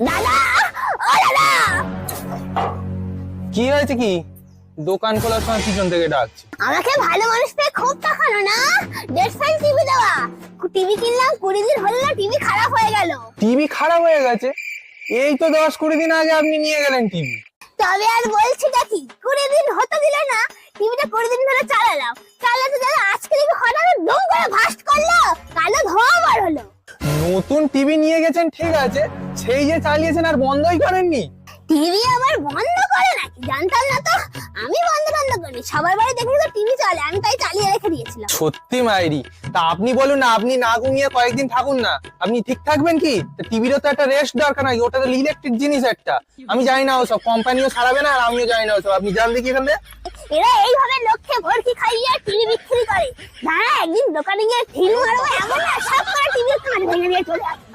দাদা, ও দাদা। কি হয়েছে কি? দোকান খোলার সময় পিছন থেকে ডাকছে। আমাকে ভালো মানুষ পেয়ে খুব দেখানো না। 1.5 টিভি দেওয়া। টিভি কিনলাম 20 দিন হলো না, টিভি খারাপ হয়ে গেল। টিভি খারাপ হয়ে গেছে? এই তো 10-20 দিন আগে আপনি নিয়ে গেলেন টিভি। তবে আর বলছি নাকি, 20 দিন হতে দিল না, টিভিটা 20 দিন ধরে চালালাম। চালাতে চালাতে আজকে দেখি হঠাৎ দুম করে ভাস্ট করলো, কালো ধোঁয়া বার হলো। নতুন টিভি নিয়ে গেছেন ঠিক আছে, সেই যে চালিয়েছেন আর বন্ধই করেননি। টিভি আবার বন্ধ করে নাকি? জানতাম না তো। আমি বন্ধ করি, সবার বাড়ি দেখি তো টিভি চলে, আমি তাই চালিয়ে রেখে দিয়েছিলাম। সত্যি মাইরি। তা আপনি বলুন না, আপনি না ঘুমিয়ে কয়েকদিন থাকুন না, আপনি ঠিক থাকবেন কি? টিভিরও তো একটা রেস্ট দরকার নাকি? ওটা তো ইলেকট্রিক জিনিস একটা। আমি জানি না ওসব, কোম্পানিও ছাড়াবে না আর আমিও জানি না ওসব। আপনি জান দেখি এখানে এরা এইভাবে লোককে ভর্তি খাইয়ে টিভি বিক্রি করে। না, একদিন দোকানে গিয়ে ফিল্ম মারবো, এমন না সব করে টিভির কাঁচ ভেঙে দিয়ে চলে আসবে।